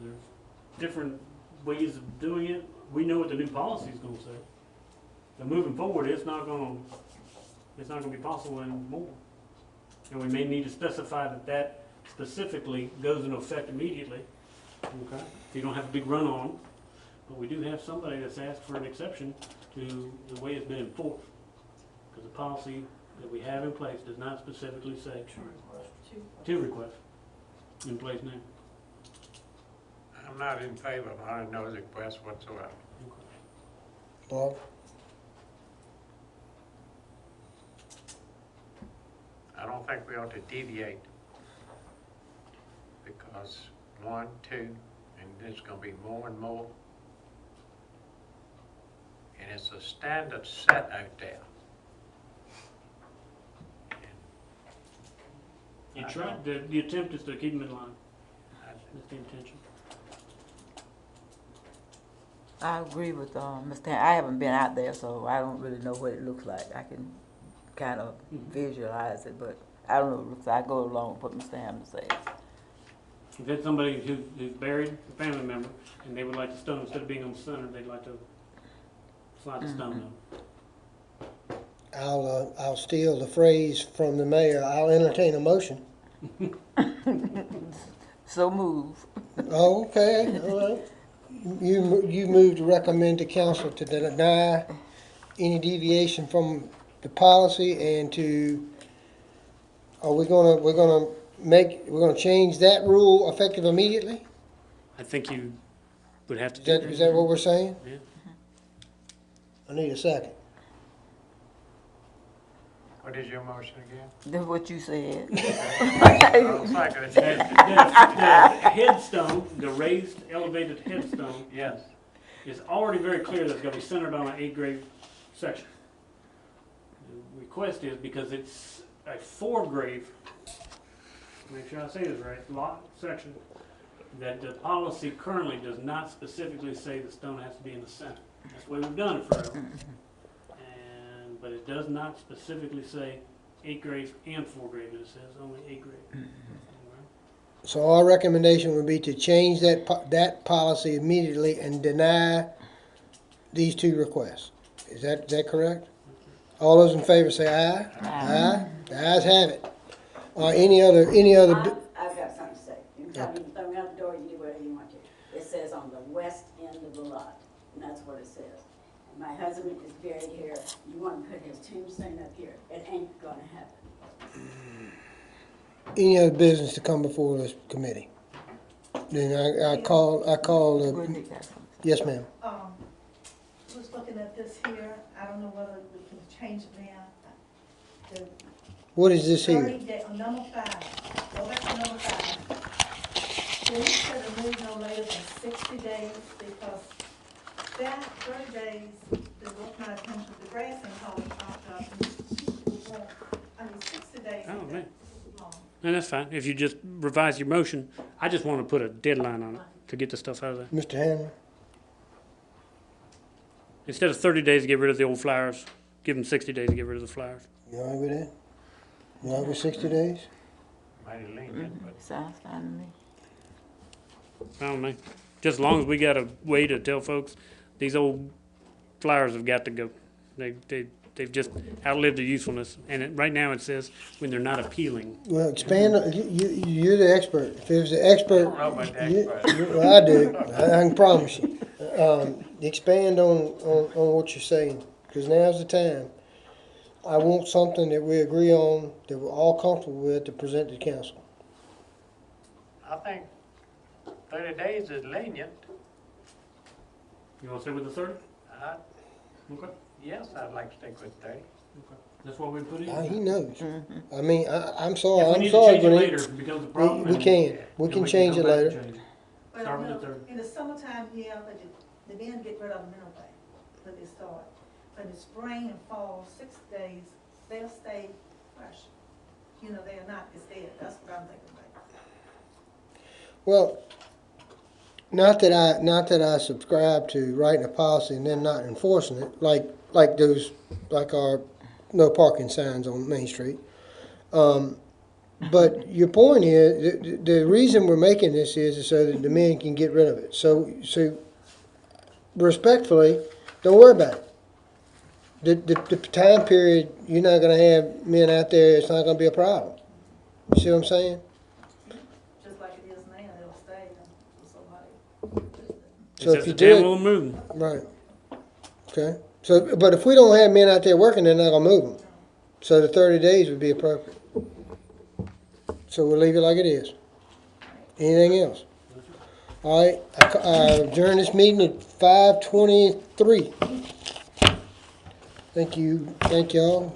There's different ways of doing it. We know what the new policy is going to say. So moving forward, it's not going to be possible anymore. And we may need to specify that specifically goes into effect immediately. Okay. So you don't have a big run on. But we do have somebody that's asked for an exception to the way it's been enforced. Because the policy that we have in place does not specifically say two requests in place now. I'm not in favor of 100 noise requests whatsoever. Bob? I don't think we ought to deviate because 1, 2, and there's going to be more and more. And it's a standard set out there. You try, the attempt is to keep them in line. That's the intention. I agree with Mr. I haven't been out there, so I don't really know what it looks like. I can kind of visualize it, but I don't know what it looks like. I go along with what Mr. Hammond says. If it's somebody who's buried, a family member, and they would like the stone, instead of being on the center, they'd like to slide the stone up. I'll steal the phrase from the mayor. I'll entertain a motion. So move. Oh, okay, all right. You move to recommend to council to deny any deviation from the policy and to, we're gonna change that rule effective immediately? I think you would have to do that. Is that what we're saying? Yeah. I need a second. What is your motion again? That's what you said. I'll second it. The headstone, the raised, elevated headstone, Yes. is already very clear that it's going to be centered on an 8 grave section. The request is because it's a 4 grave, make sure I say this right, lot section, that the policy currently does not specifically say the stone has to be in the center. That's the way we've done it forever. But it does not specifically say 8 grave and 4 grave. It says only 8 grave. So our recommendation would be to change that policy immediately and deny these two requests. Is that correct? All those in favor say aye. Aye. The ayes have it. Any other? I've got something to say. You can tell me, throw me out the door, you do whatever you want to. It says on the west end of the lot, and that's what it says. And my husband is buried here. You want to put his tombstone up here. It ain't gonna happen. Any other business to come before this committee? Then I call yes, ma'am. Was looking at this here. I don't know whether we can change it now. What is this here? 30 day, number 5. Go back to number 5. Then you said remove no later than 60 days because that 30 days, they work my attention, the grass and all popped up. I mean, 60 days. Oh, man. And that's fine. If you just revise your motion, I just want to put a deadline on it to get the stuff out of there. Mr. Hanlon? Instead of 30 days to get rid of the old flowers, give them 60 days to get rid of the flowers. You all right with that? You all right with 60 days? Mighty lenient, but Sounds fine to me. I don't know. Just as long as we got a way to tell folks, these old flowers have got to go. They've just outlived their usefulness. And right now it says when they're not appealing. Well, expand. You're the expert. If it was the expert, I don't know about the expert. well, I do. I can promise you. Expand on what you're saying, because now's the time. I want something that we agree on, that we're all comfortable with, to present to council. I think 30 days is lenient. You want to stay with the 30? Okay. Yes, I'd like to stick with 30. Okay. That's what we put in. He knows. I mean, I'm If sorry. we I'm need sorry, to change it but later, it becomes a problem. we can. We then can we change come it back and later. change it. Well, Start with no, the 30. in the summertime, yeah, but the men get rid of them anyway, when they start. But in the spring and fall, 6 days, they'll stay fresh. You know, they're not as dead. That's what I'm thinking about. Well, not that I subscribe to writing a policy and then not enforcing it, like our no parking signs on Main Street. But your point is, the reason we're making this is so that the men can get rid of it. So respectfully, don't worry about it. The time period, you're not gonna have men out there, it's not gonna be a problem. You see what I'm saying? Just like it is now, it'll stay until somebody. It's So if just you a do damn it, little moving. right, okay. So, but if we don't have men out there working, they're not gonna move them. So the 30 days would be appropriate. So we'll leave it like it is. Anything else? All right, I adjourn this meeting at 5:23. Thank y'all.